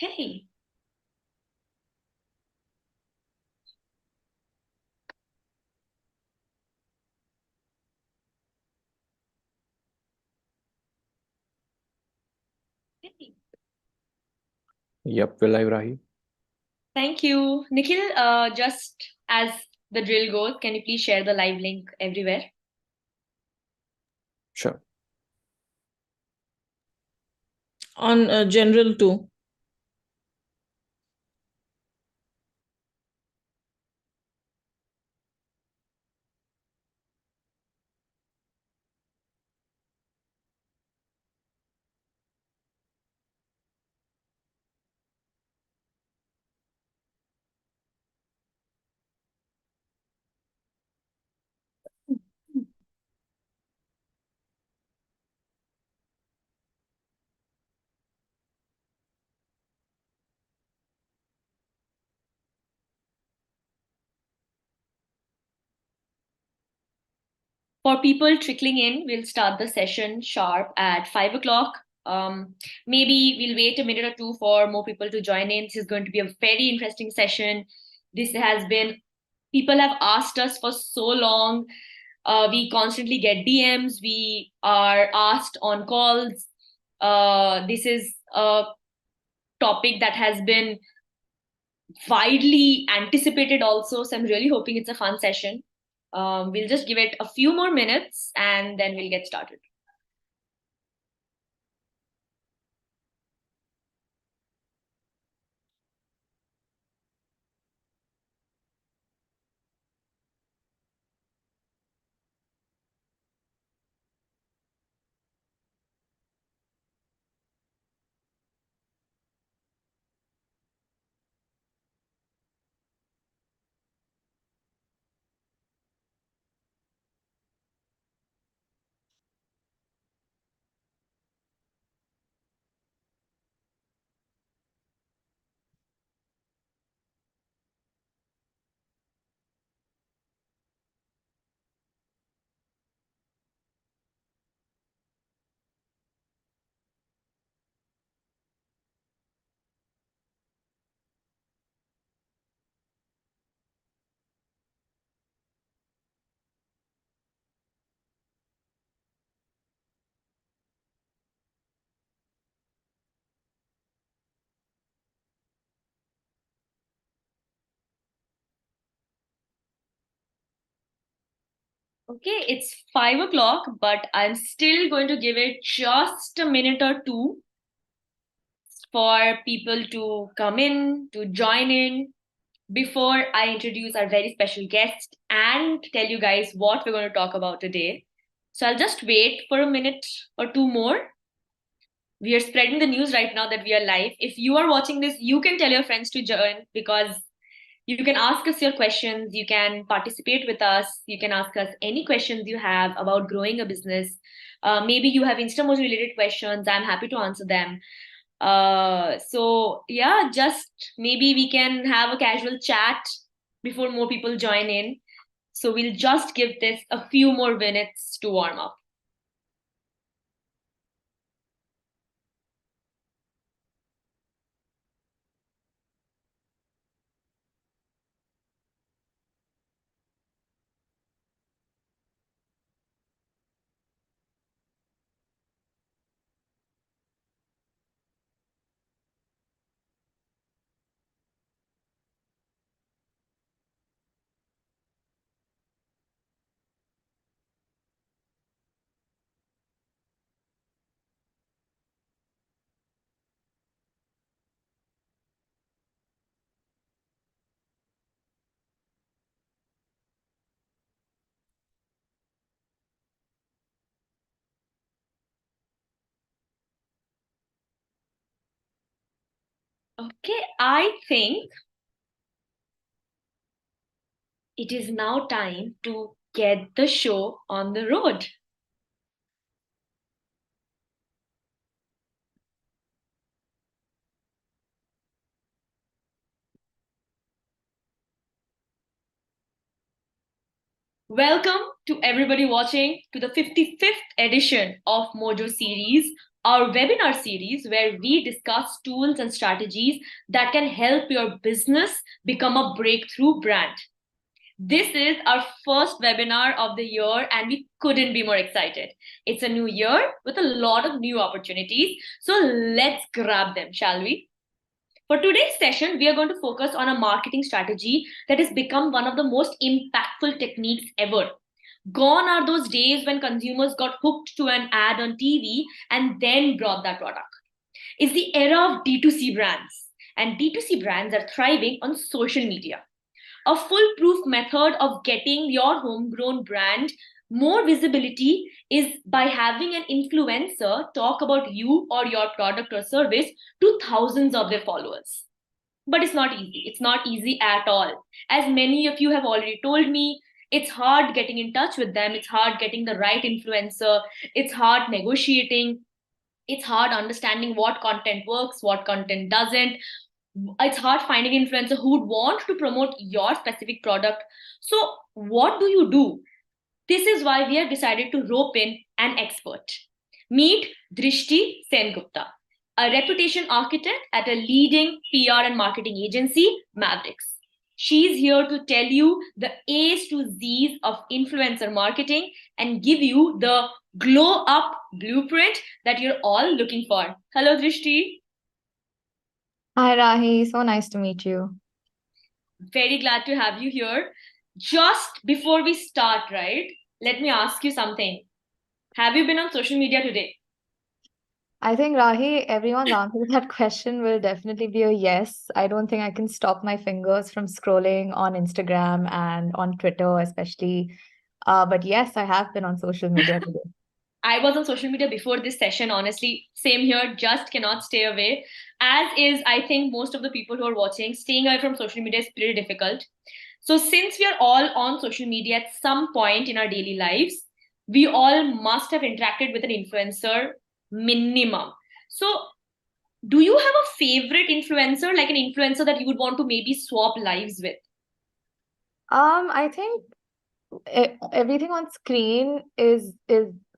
Hey. Hey. Yep, we're live, Rahi. Thank you. Nikhil, just as the drill goes, can you please share the live link everywhere? Sure. On general too. For people trickling in, we'll start the session sharp at 5 o'clock. Maybe we'll wait a minute or two for more people to join in. This is going to be a very interesting session. This has been, people have asked us for so long. We constantly get DMs, we are asked on calls. This is a topic that has been widely anticipated also. So I'm really hoping it's a fun session. We'll just give it a few more minutes and then we'll get started. Okay, it's 5 o'clock, but I'm still going to give it just a minute or two for people to come in, to join in, before I introduce our very special guest and tell you guys what we're going to talk about today. So I'll just wait for a minute or two more. We are spreading the news right now that we are live. If you are watching this, you can tell your friends to join because you can ask us your questions, you can participate with us, you can ask us any questions you have about growing a business. Maybe you have Instamoji related questions, I'm happy to answer them. So yeah, just maybe we can have a casual chat before more people join in. So we'll just give this a few more minutes to warm up. Okay, I think it is now time to get the show on the road. Welcome to everybody watching to the 55th edition of mojoSeries, our webinar series where we discuss tools and strategies that can help your business become a breakthrough brand. This is our first webinar of the year and we couldn't be more excited. It's a new year with a lot of new opportunities. So let's grab them, shall we? For today's session, we are going to focus on a marketing strategy that has become one of the most impactful techniques ever. Gone are those days when consumers got hooked to an ad on TV and then brought that product. It's the era of D2C brands, and D2C brands are thriving on social media. A foolproof method of getting your homegrown brand more visibility is by having an influencer talk about you or your product or service to thousands of their followers. But it's not easy. It's not easy at all. As many of you have already told me, it's hard getting in touch with them. It's hard getting the right influencer. It's hard negotiating. It's hard understanding what content works, what content doesn't. It's hard finding an influencer who would want to promote your specific product. So, what do you do? This is why we have decided to rope in an expert. Meet Drishti Sengupta, a reputation architect at a leading PR and marketing agency, Mavericks. She's here to tell you the A's to Z's of influencer marketing and give you the glow up blueprint that you're all looking for. Hello, Drishti. Hi, Rahi. So nice to meet you. Very glad to have you here. Just before we start, right, let me ask you something. Have you been on social media today? I think, Rahi, everyone's answer to that question will definitely be a yes. I don't think I can stop my fingers from scrolling on Instagram and on Twitter, especially. But yes, I have been on social media today. I was on social media before this session, honestly. Same here, just cannot stay away. As is, I think, most of the people who are watching, staying away from social media is pretty difficult. So, since we are all on social media at some point in our daily lives, we all must have interacted with an influencer minimum. So, do you have a favorite influencer, like an influencer that you would want to maybe swap lives with? I think everything on screen is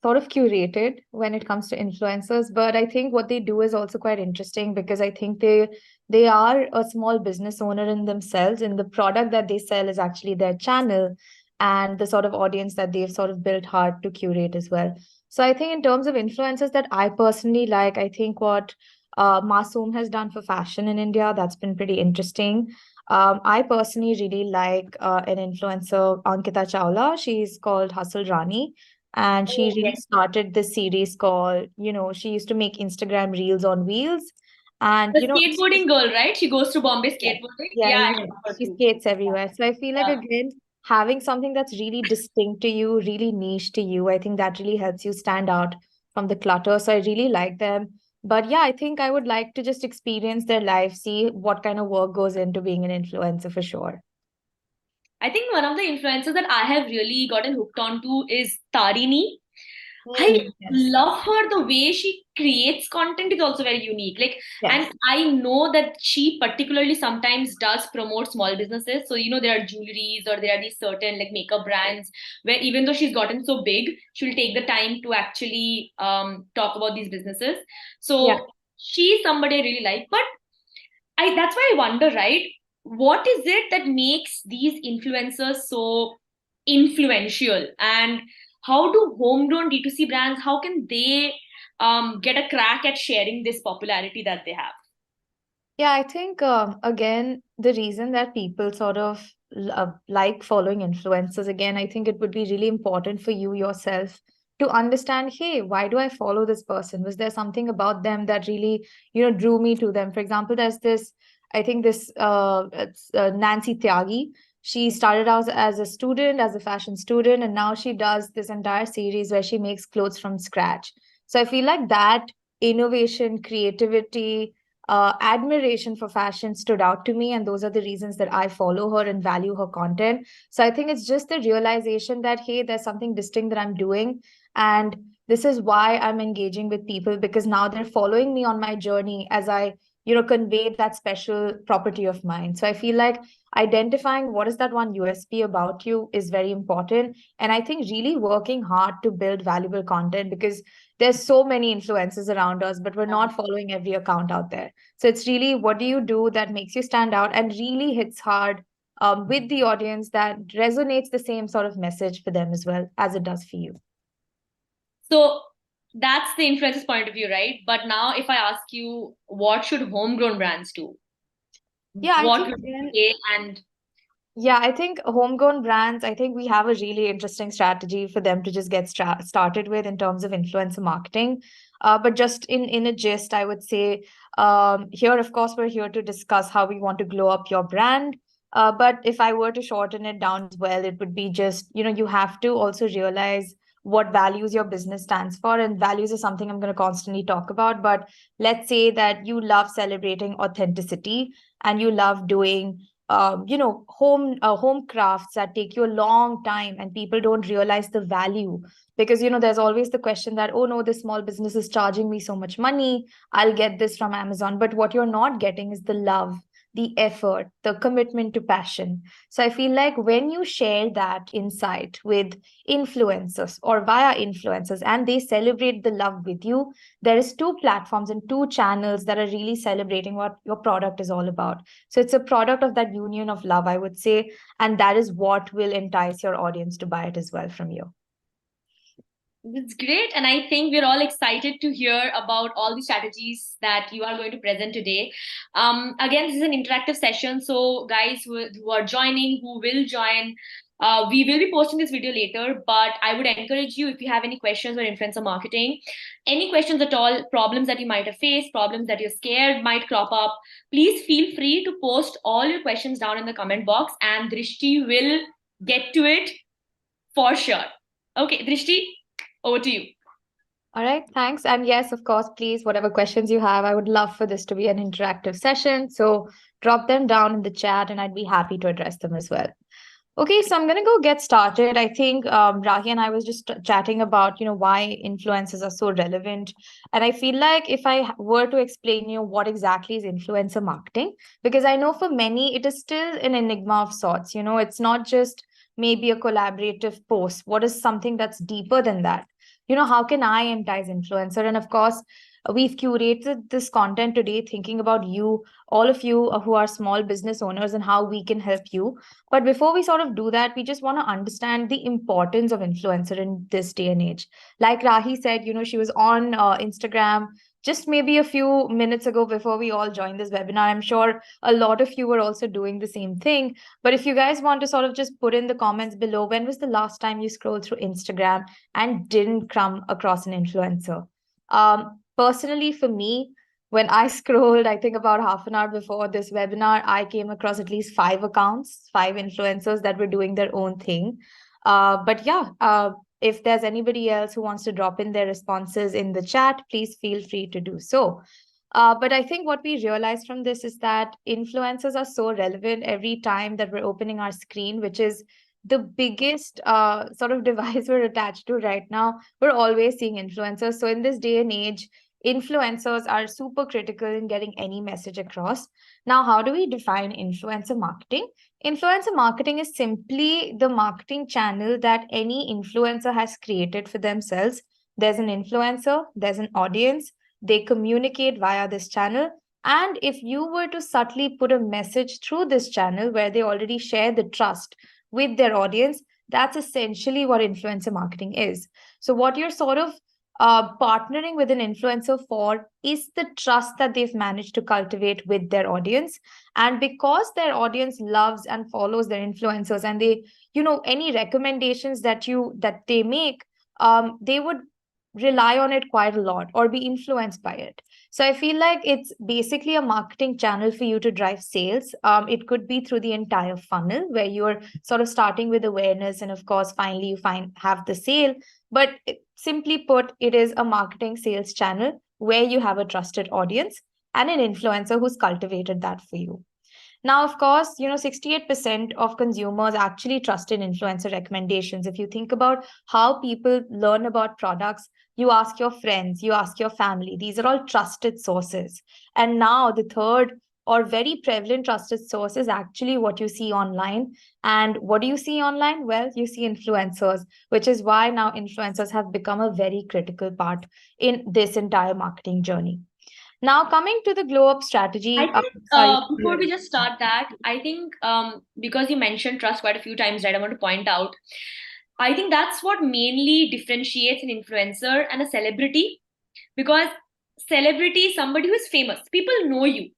sort of curated when it comes to influencers, but I think what they do is also quite interesting because I think they are a small business owner in themselves, and the product that they sell is actually their channel and the sort of audience that they've sort of built hard to curate as well. So I think in terms of influencers that I personally like, I think what Masoom has done for fashion in India, that's been pretty interesting. I personally really like an influencer, Ankita Chawla. She's called Hustle Rani. And she Oh, really yes. started this series called, she used to make Instagram Reels on Wheels. And, The skateboarding girl, right? She goes to Bombay yeah, skateboarding. yeah, Yeah, I yeah. know her She too. skates everywhere. So I feel like, Yeah. again, having something that's really distinct to you, really niche to you, I think that really helps you stand out from the clutter. So I really like them. But yeah, I think I would like to just experience their life, see what kind of work goes into being an influencer for sure. I think one of the influencers that I have really gotten hooked onto is Tarini. I Yes. love her. The way she creates content is also very unique. Like, and Yes. I know that she particularly sometimes does promote small businesses. So, there are jewelries or there are these certain like makeup brands where even though she's gotten so big, she'll take the time to actually talk about these businesses. Yeah. So she's somebody I really like. But that's why I wonder, right? What is it that makes these influencers so influential? And how do homegrown D2C brands, how can they get a crack at sharing this popularity that they have? Yeah, I think again, the reason that people sort of like following influencers, again, I think it would be really important for you yourself to understand, hey, why do I follow this person? Was there something about them that really, drew me to them? For example, there's this, I think this it's, Nancy Tyagi. She started out as a student, as a fashion student, and now she does this entire series where she makes clothes from scratch. So I feel like that innovation, creativity, admiration for fashion stood out to me, and those are the reasons that I follow her and value her content. So I think it's just the realization that, hey, there's something distinct that I'm doing, and this is why I'm engaging with people, because now they're following me on my journey as I convey that special property of mine. So I feel like identifying what is that one USP about you is very important, and I think really working hard to build valuable content, because there's so many influencers around us, but we're not following every account out there. So it's really, what do you do that makes you stand out and really hits hard with the audience, that resonates the same sort of message for them as well as it does for you? So that's the influencer's point of view, right? But now if I ask you, what should homegrown brands do? Yeah, I What think would you again, say? And yeah, I think homegrown brands, I think we have a really interesting strategy for them to just get started with in terms of influencer marketing. But just in a gist, I would say here, of course, we're here to discuss how we want to glow up your brand. But if I were to shorten it down as well, it would be just, you have to also realize what values your business stands for. And values is something I'm going to constantly talk about. But let's say that you love celebrating authenticity and you love doing home crafts that take you a long time, and people don't realize the value, because there's always the question that, oh no, this small business is charging me so much money, I'll get this from Amazon. But what you're not getting is the love, the effort, the commitment to passion. So I feel like when you share that insight with influencers or via influencers and they celebrate the love with you, there is two platforms and two channels that are really celebrating what your product is all about. So it's a product of that union of love, I would say. And that is what will entice your audience to buy it as well from you. it's great. And I think we're all excited to hear about all the strategies that you are going to present today. Again, this is an interactive session. So guys who are joining, who will join, we will be posting this video later, but I would encourage you, if you have any questions on influencer marketing, any questions at all, problems that you might have faced, problems that you're scared might crop up, please feel free to post all your questions down in the comment box and Drishti will get to it for sure. Okay, Drishti, over to you. All right, thanks. And yes, of course, please, whatever questions you have, I would love for this to be an interactive session. So drop them down in the chat and I'd be happy to address them as well. Okay, so I'm going to go get started. I think Rahi and I was just chatting about, why influencers are so relevant. And I feel like if I were to explain, what exactly is influencer marketing, because I know for many, it is still an enigma of sorts. It's not just maybe a collaborative post. What is something that's deeper than that? How can I entice influencer? And of course, we've curated this content today thinking about you, all of you who are small business owners, and how we can help you. But before we sort of do that, we just want to understand the importance of influencer in this day and age. Like Rahi said, she was on Instagram just maybe a few minutes ago before we all joined this webinar. I'm sure a lot of you were also doing the same thing. But if you guys want to sort of just put in the comments below, when was the last time you scrolled through Instagram and didn't come across an influencer? Personally, for me, when I scrolled, I think about half an hour before this webinar, I came across at least 5 accounts, 5 influencers that were doing their own thing. But yeah, if there's anybody else who wants to drop in their responses in the chat, please feel free to do so. But I think what we realize from this is that influencers are so relevant every time that we're opening our screen, which is the biggest sort of device we're attached to right now. We're always seeing influencers. So in this day and age, influencers are super critical in getting any message across. Now, how do we define influencer marketing? Influencer marketing is simply the marketing channel that any influencer has created for themselves. There's an influencer, there's an audience, they communicate via this channel. And if you were to subtly put a message through this channel where they already share the trust with their audience, that's essentially what influencer marketing is. So what you're sort of partnering with an influencer for is the trust that they've managed to cultivate with their audience. And because their audience loves and follows their influencers, and they, any recommendations that they make, they would rely on it quite a lot or be influenced by it. So I feel like it's basically a marketing channel for you to drive sales. It could be through the entire funnel where you're sort of starting with awareness, and of course, finally you have the sale. But simply put, it is a marketing sales channel where you have a trusted audience and an influencer who's cultivated that for you. Now, of course, 68% of consumers actually trust in influencer recommendations. If you think about how people learn about products, you ask your friends, you ask your family. These are all trusted sources. And now the third or very prevalent trusted source is actually what you see online. And what do you see online? Well, you see influencers, which is why now influencers have become a very critical part in this entire marketing journey. Now, coming to the glow up strategy. I think Sorry. before we just start that, I think because you mentioned trust quite a few times, right? I want to point out, I think that's what mainly differentiates an influencer and a celebrity, because celebrity is somebody who is famous. People know you.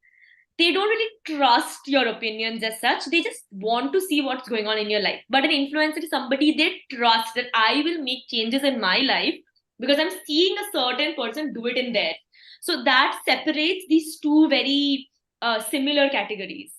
They don't really trust your opinions as such. They just want to see what's going on in your life. But an influencer is somebody they trust that I will make changes in my life because I'm seeing a certain person do it in theirs. So that separates these two very similar categories.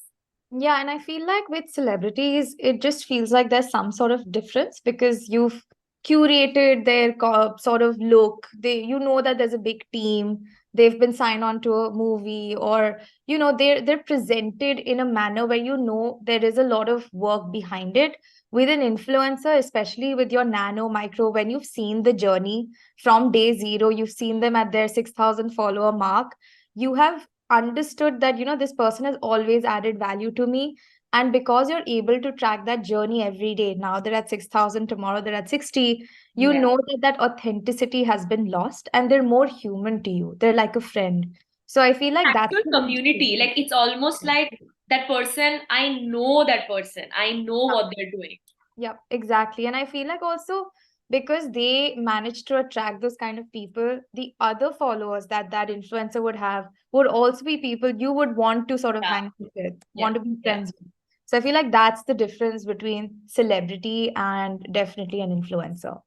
Yeah, and I feel like with celebrities, it just feels like there's some sort of difference because you've curated their sort of look. You know that there's a big team. They've been signed on to a movie, or they're presented in a manner where you know there is a lot of work behind it. With an influencer, especially with your nano micro, when you've seen the journey from day zero, you've seen them at their 6,000 follower mark. You have understood that this person has always added value to me, and because you're able to track that journey every day, now they're at 6,000, tomorrow they're at 60, you Yeah. know that authenticity has been lost and they're more human to you. They're like a friend. So I feel like that's Actual the community. Like it's almost like that person, I know that person. I know what they're doing. Yep, exactly. And I feel like also because they managed to attract those kind of people, the other followers that influencer would have would also be people you would want to sort of Yeah. hang with, Yeah. want to be Yeah. friends with. So I feel like that's the difference between celebrity and definitely an influencer.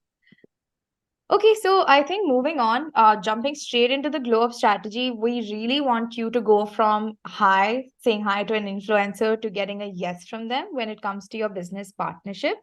Okay, so I think moving on, jumping straight into the glow up strategy, we really want you to go from hi, saying hi to an influencer, to getting a yes from them when it comes to your business partnership.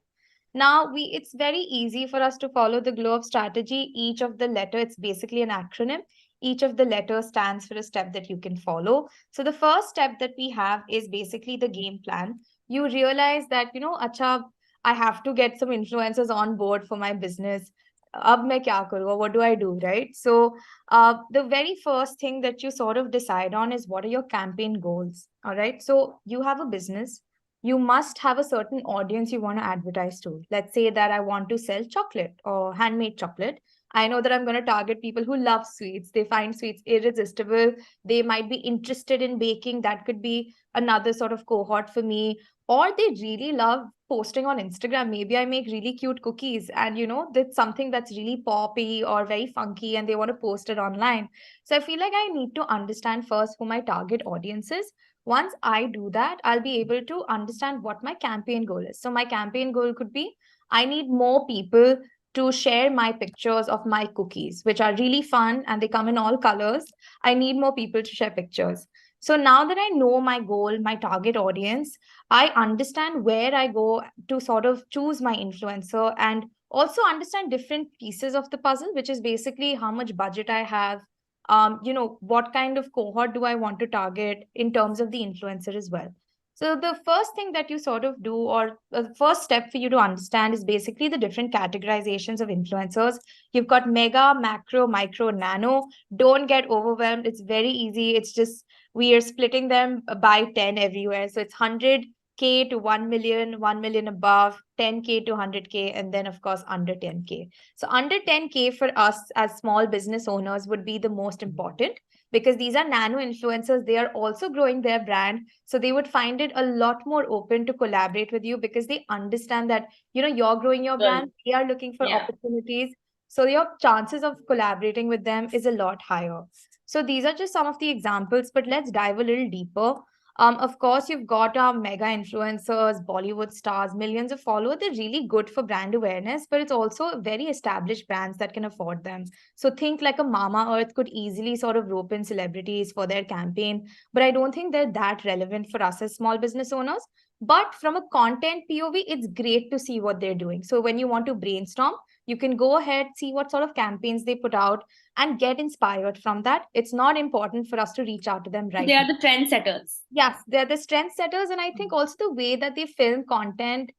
Now, it's very easy for us to follow the glow up strategy. Each of the letter, it's basically an acronym. Each of the letters stands for a step that you can follow. So the first step that we have is basically the game plan. You realize that, acha, I have to get some influencers on board for my business. Ab main kya karu? What do I do, right? So the very first thing that you sort of decide on is what are your campaign goals, all right? So you have a business, you must have a certain audience you want to advertise to. Let's say that I want to sell chocolate or handmade chocolate. I know that I'm going to target people who love sweets. They find sweets irresistible. They might be interested in baking. That could be another sort of cohort for me. Or they really love posting on Instagram. Maybe I make really cute cookies and that's something that's really poppy or very funky and they want to post it online. So I feel like I need to understand first who my target audience is. Once I do that, I'll be able to understand what my campaign goal is. So my campaign goal could be I need more people to share my pictures of my cookies, which are really fun and they come in all colors. I need more people to share pictures. So now that I know my goal, my target audience, I understand where I go to sort of choose my influencer and also understand different pieces of the puzzle, which is basically how much budget I have, what kind of cohort do I want to target in terms of the influencer as well. So the first thing that you sort of do, or the first step for you to understand, is basically the different categorizations of influencers. You've got mega, macro, micro, nano. Don't get overwhelmed. It's very easy. It's just we are splitting them by 10 everywhere. So it's 100K to 1 million, 1 million above, 10K to 100K, and then of course under 10K. So under 10K for us as small business owners would be the most important, because these are nano influencers. They are also growing their brand. So they would find it a lot more open to collaborate with you because they understand that, you're growing your Well, brand. They are looking for yeah. opportunities. So your chances of collaborating with them is a lot higher. So these are just some of the examples, but let's dive a little deeper. Of course, you've got our mega influencers, Bollywood stars, millions of followers. They're really good for brand awareness, but it's also very established brands that can afford them. So think like a Mama Earth could easily sort of rope in celebrities for their campaign, but I don't think they're that relevant for us as small business owners. But from a content POV, it's great to see what they're doing. So when you want to brainstorm, you can go ahead, see what sort of campaigns they put out, and get inspired from that. It's not important for us to reach out to them right They now. are the trendsetters. Yes, they're the strength setters. And I think also the way that they film content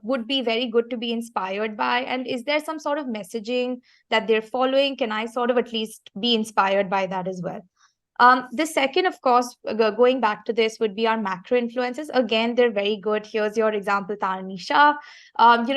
would be very good to be inspired by. And is there some sort of messaging that they're following? Can I sort of at least be inspired by that as well? The second, of course, going back to this would be our macro influences. Again, they're very good. Here's your example, Tarani Shah.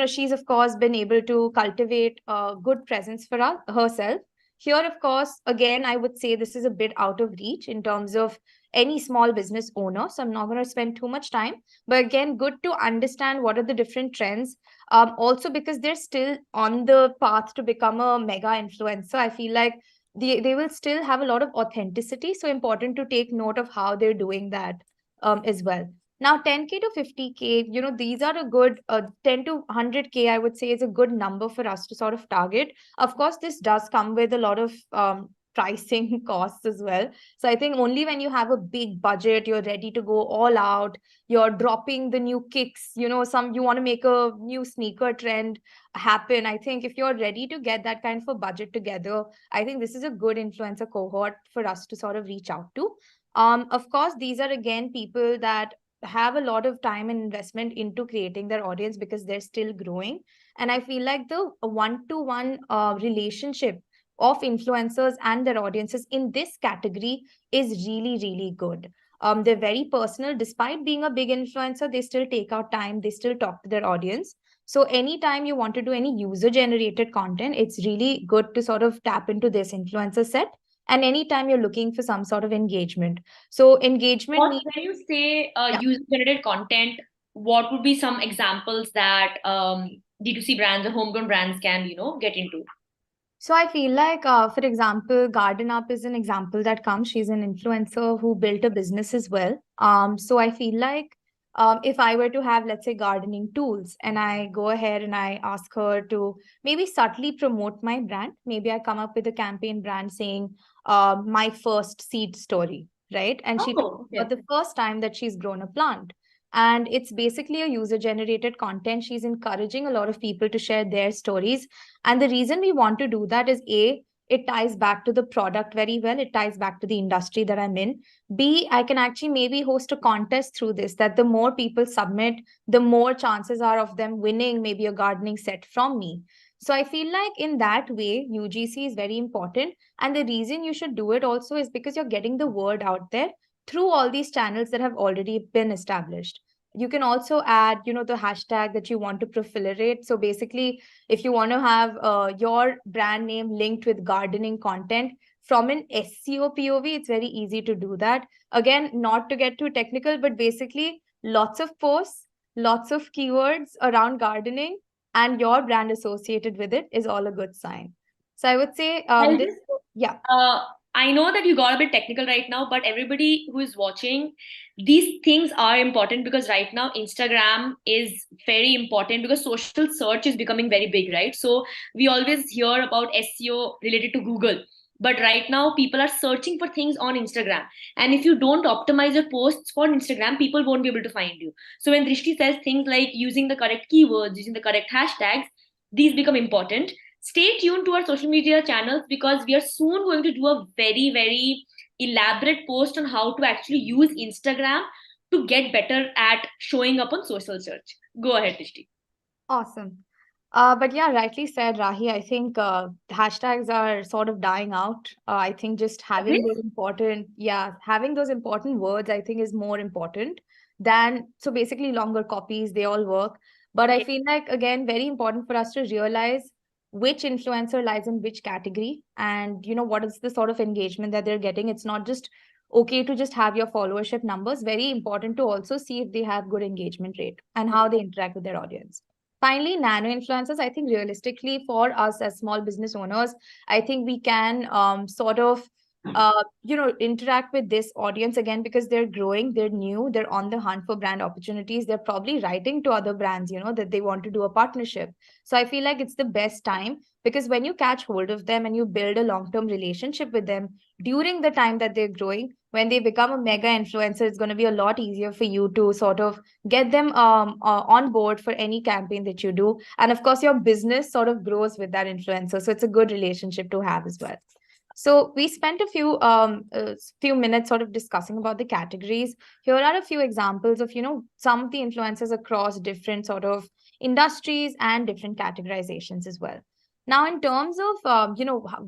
She's of course been able to cultivate a good presence for herself. Here, of course, again, I would say this is a bit out of reach in terms of any small business owner. So I'm not going to spend too much time. But again, good to understand what are the different trends. Also, because they're still on the path to become a mega influencer, I feel like they will still have a lot of authenticity. So important to take note of how they're doing that as well. Now, 10K to 50K, these are a good 10 to 100K, I would say, is a good number for us to sort of target. Of course, this does come with a lot of pricing costs as well. So I think only when you have a big budget, you're ready to go all out, you're dropping the new kicks, you want to make a new sneaker trend happen. I think if you're ready to get that kind of a budget together, I think this is a good influencer cohort for us to sort of reach out to. Of course, these are again people that have a lot of time and investment into creating their audience because they're still growing. And I feel like the one-to-one relationship of influencers and their audiences in this category is really, really good. They're very personal. Despite being a big influencer, they still take out time, they still talk to their audience. So anytime you want to do any user generated content, it's really good to sort of tap into this influencer set. And anytime you're looking for some sort of engagement. So engagement means, When you say yeah. user-generated content, what would be some examples that D2C brands or homegrown brands can, get into? So I feel like, for example, Garden Up is an example that comes. She's an influencer who built a business as well. So I feel like if I were to have, let's say, gardening tools, and I go ahead and I ask her to maybe subtly promote my brand, maybe I come up with a campaign brand saying my first seed story, right? And she talks about the first time that she's grown a plant. And it's basically a user generated content. She's encouraging a lot of people to share their stories. And the reason we want to do that is A, it ties back to the product very well. It ties back to the industry that I'm in. B, I can actually maybe host a contest through this, that the more people submit, the more chances are of them winning maybe a gardening set from me. So I feel like in that way, UGC is very important. And the reason you should do it also is because you're getting the word out there through all these channels that have already been established. You can also add, the hashtag that you want to proliferate. So basically, if you want to have your brand name linked with gardening content from an SEO POV, it's very easy to do that. Again, not to get too technical, but basically lots of posts, lots of keywords around gardening, and your brand associated with it is all a good sign. So I would say, yeah. I know that you got a bit technical right now, but everybody who is watching, these things are important because right now Instagram is very important because social search is becoming very big, right? So we always hear about SEO related to Google, but right now people are searching for things on Instagram. And if you don't optimize your posts for Instagram, people won't be able to find you. So when Drishti says things like using the correct keywords, using the correct hashtags, these become important. Stay tuned to our social media channels because we are soon going to do a very, very elaborate post on how to actually use Instagram to get better at showing up on social search. Go ahead, Drishti. Awesome. But yeah, rightly said, Rahi. I think hashtags are sort of dying out. I think just having those important words, I think is more important than, so basically longer copies, they all work. But I feel like, again, very important for us to realize which influencer lies in which category and, what is the sort of engagement that they're getting. It's not just okay to just have your followership numbers. Very important to also see if they have good engagement rate and how they interact with their audience. Finally, nano influencers, I think realistically for us as small business owners, I think we can sort of, interact with this audience again because they're growing, they're new, they're on the hunt for brand opportunities. They're probably writing to other brands, that they want to do a partnership. So I feel like it's the best time because when you catch hold of them and you build a long-term relationship with them during the time that they're growing, when they become a mega influencer, it's going to be a lot easier for you to sort of get them on board for any campaign that you do. And of course, your business sort of grows with that influencer. So it's a good relationship to have as well. So we spent a few minutes sort of discussing about the categories. Here are a few examples of, some of the influencers across different sort of industries and different categorizations as well. Now, in terms of,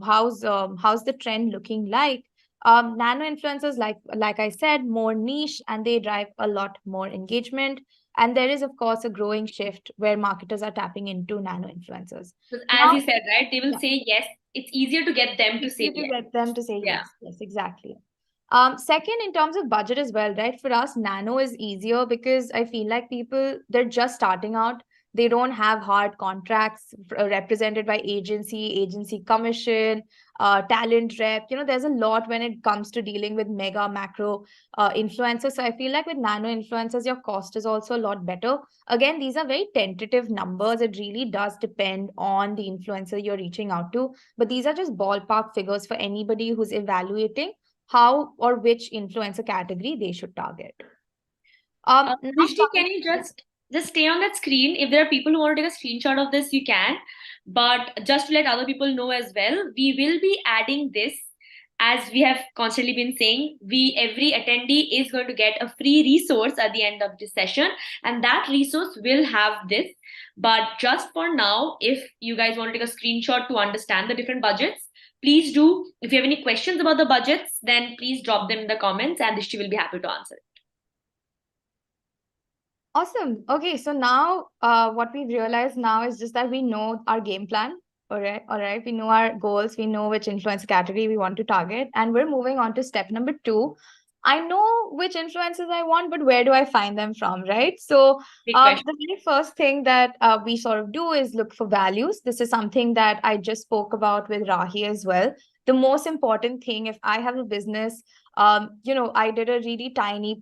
how's the trend looking like? Nano influencers, like I said, more niche, and they drive a lot more engagement. And there is, of course, a growing shift where marketers are tapping into nano influencers. Because as Now, you said, right, they will yeah, say yes. It's easier to get them to say easier to yes. get them to say Yeah. yes. Yes, exactly. Second, in terms of budget as well, right? For us, nano is easier because I feel like people, they're just starting out. They don't have hard contracts represented by agency commission, talent rep. There's a lot when it comes to dealing with mega macro influencers. So I feel like with nano influencers, your cost is also a lot better. Again, these are very tentative numbers. It really does depend on the influencer you're reaching out to. But these are just ballpark figures for anybody who's evaluating how or which influencer category they should target. Now Drishti, can you just stay on that screen? If there are people who want to take a screenshot of this, you can. But just to let other people know as well, we will be adding this, as we have constantly been saying. Every attendee is going to get a free resource at the end of this session, and that resource will have this. But just for now, if you guys want to take a screenshot to understand the different budgets, please do. If you have any questions about the budgets, then please drop them in the comments, and Drishti will be happy to answer. Awesome. Okay, so now what we've realized now is just that we know our game plan. All right. We know our goals. We know which influencer category we want to target. And we're moving on to step number 2. I know which influencers I want, but where do I find them from, right? So Big question. the very first thing that we sort of do is look for values. This is something that I just spoke about with Rahi as well. The most important thing, if I have a business, I did a really tiny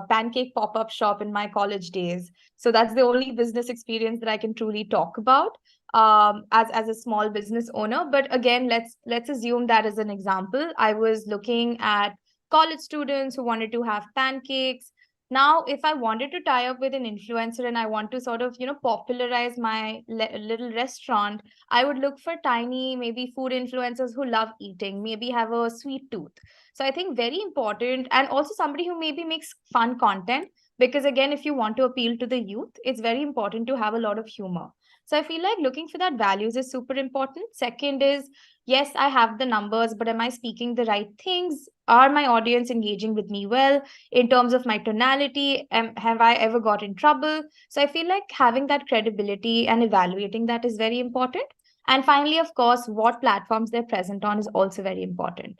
pancake pop-up shop in my college days. So that's the only business experience that I can truly talk about as a small business owner. But again, let's assume that as an example. I was looking at college students who wanted to have pancakes. Now, if I wanted to tie up with an influencer and I want to sort of, popularize my little restaurant, I would look for tiny, maybe food influencers who love eating, maybe have a sweet tooth. So I think very important, and also somebody who maybe makes fun content, because again, if you want to appeal to the youth, it's very important to have a lot of humor. So I feel like looking for that values is super important. Second is, yes, I have the numbers, but am I speaking the right things? Are my audience engaging with me well in terms of my tonality? Have I ever got in trouble? So I feel like having that credibility and evaluating that is very important. And finally, of course, what platforms they're present on is also very important.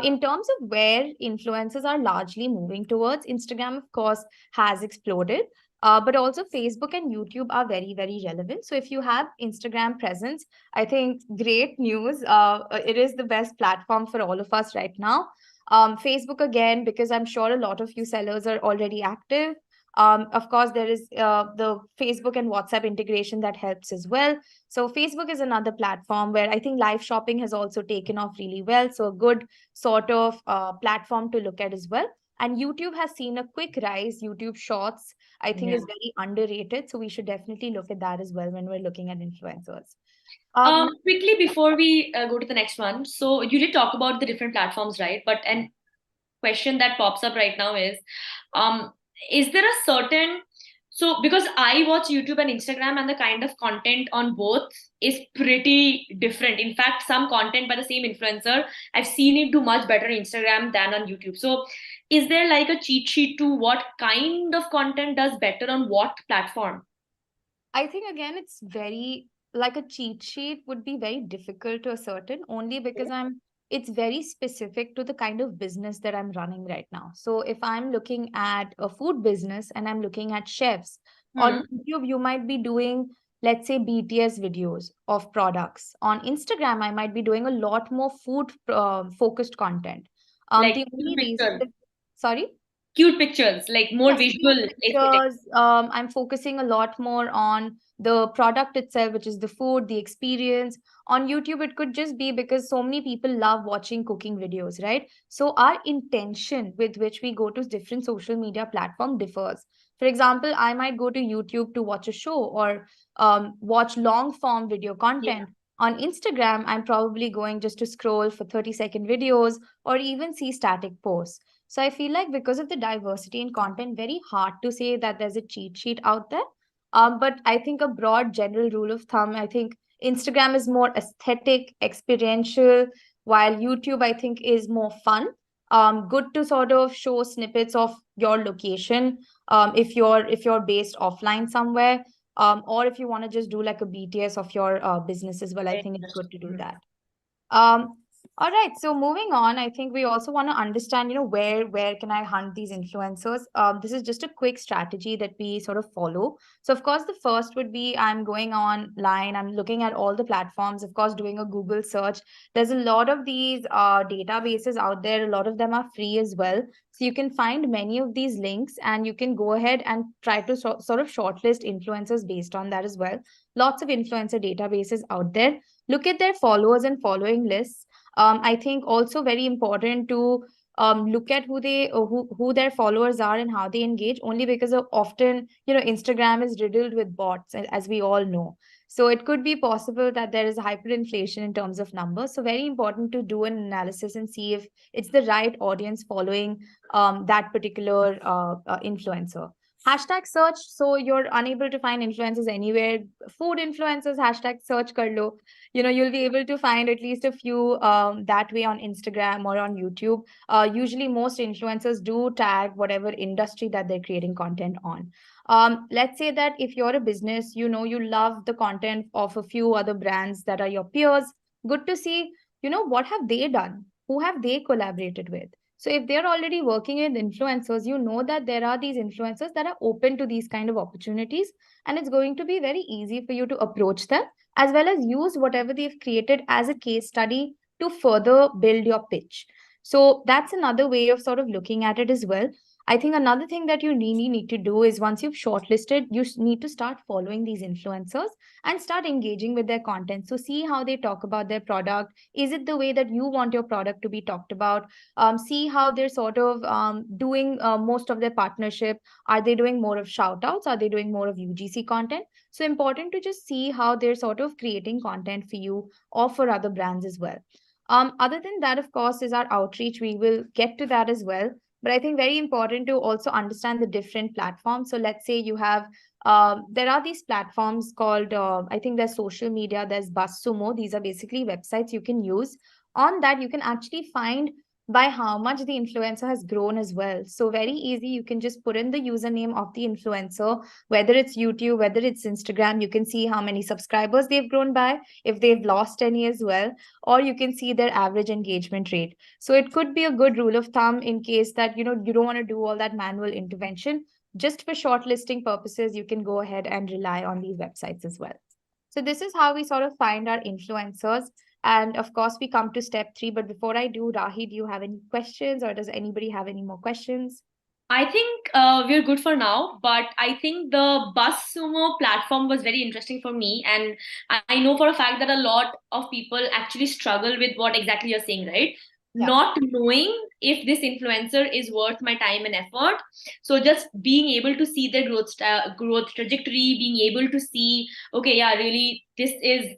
In terms of where influencers are largely moving towards, Instagram, of course, has exploded. But also Facebook and YouTube are very, very relevant. So if you have Instagram presence, I think great news. It is the best platform for all of us right now. Facebook again, because I'm sure a lot of you sellers are already active. Of course, there is the Facebook and WhatsApp integration that helps as well. So Facebook is another platform where I think live shopping has also taken off really well. So a good sort of platform to look at as well. And YouTube has seen a quick rise. YouTube Shorts, I think, Yeah. is very underrated. So we should definitely look at that as well when we're looking at influencers. Quickly before we go to the next one, so you did talk about the different platforms, right? But an question that pops up right now is there a certain, so because I watch YouTube and Instagram, and the kind of content on both is pretty different. In fact, some content by the same influencer, I've seen it do much better on Instagram than on YouTube. So is there like a cheat sheet to what kind of content does better on what platform? I think again, it's very like a cheat sheet would be very difficult to ascertain only because it's very specific to the kind of business that I'm running right now. So if I'm looking at a food business and I'm looking at chefs Hmm. on YouTube, you might be doing, let's say, BTS videos of products. On Instagram, I might be doing a lot more food focused content. Like The cute only reason, pictures, sorry? cute pictures, like more Yes, cute visual aesthetic. pictures. I'm focusing a lot more on the product itself, which is the food, the experience. On YouTube, it could just be because so many people love watching cooking videos, right? So our intention with which we go to different social media platform differs. For example, I might go to YouTube to watch a show or watch long form video Yeah. content. On Instagram, I'm probably going just to scroll for 30-second videos or even see static posts. So I feel like because of the diversity in content, very hard to say that there's a cheat sheet out there. But I think a broad general rule of thumb, I think Instagram is more aesthetic, experiential, while YouTube, I think, is more fun. Good to sort of show snippets of your location, if you're based offline somewhere, or if you want to just do like a BTS of your business as well. I think it's good to do that. Um, all right. So moving on, I think we also want to understand, where can I hunt these influencers? This is just a quick strategy that we sort of follow. So of course, the first would be I'm going online, I'm looking at all the platforms, of course, doing a Google search. There's a lot of these databases out there. A lot of them are free as well. So you can find many of these links and you can go ahead and try to sort of shortlist influencers based on that as well. Lots of influencer databases out there. Look at their followers and following lists. I think also very important to look at who their followers are and how they engage, only because of often, Instagram is riddled with bots, as we all know. So it could be possible that there is hyperinflation in terms of numbers. So very important to do an analysis and see if it's the right audience following that particular influencer. Hashtag search. So you're unable to find influencers anywhere. Food influencers, hashtag search kar lo. You'll be able to find at least a few that way on Instagram or on YouTube. Usually most influencers do tag whatever industry that they're creating content on. Let's say that if you're a business, you love the content of a few other brands that are your peers. Good to see, what have they done, who have they collaborated with. So if they're already working with influencers, you know that there are these influencers that are open to these kind of opportunities, and it's going to be very easy for you to approach them, as well as use whatever they've created as a case study to further build your pitch. So that's another way of sort of looking at it as well. I think another thing that you really need to do is, once you've shortlisted, you need to start following these influencers and start engaging with their content. So see how they talk about their product. Is it the way that you want your product to be talked about? See how they're sort of doing most of their partnership. Are they doing more of shout outs? Are they doing more of UGC content? So important to just see how they're sort of creating content for you or for other brands as well. Other than that, of course, is our outreach. We will get to that as well. But I think very important to also understand the different platforms. So let's say you have, there are these platforms called, I think there's social media, there's BuzzSumo. These are basically websites you can use. On that, you can actually find by how much the influencer has grown as well. So very easy, you can just put in the username of the influencer, whether it's YouTube, whether it's Instagram. You can see how many subscribers they've grown by, if they've lost any as well, or you can see their average engagement rate. So it could be a good rule of thumb in case that, you don't want to do all that manual intervention. Just for shortlisting purposes, you can go ahead and rely on these websites as well. So this is how we sort of find our influencers. And of course, we come to step 3. But before I do, Rahi, do you have any questions, or does anybody have any more questions? I think we're good for now, but I think the BuzzSumo platform was very interesting for me. And I know for a fact that a lot of people actually struggle with what exactly you're saying, right? Yeah. Not knowing if this influencer is worth my time and effort. So just being able to see their growth trajectory, being able to see, okay, yeah, really, this is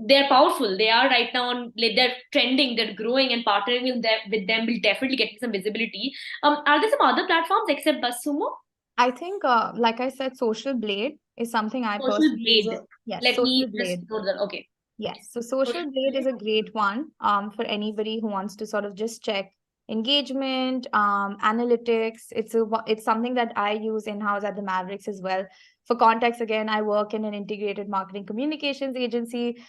they're powerful. They are right now on, like, they're trending, they're growing, and partnering with them will definitely get some visibility. Are there some other platforms except BuzzSumo? I think, like I said, Social Blade is something I Social personally use. Blade. Yes, Let Social me just Blade. note that. Okay. Yes, so Social Social Blade is Blade. a great one for anybody who wants to sort of just check engagement, analytics. It's something that I use in-house at the Mavericks as well. For context, again, I work in an integrated marketing communications agency.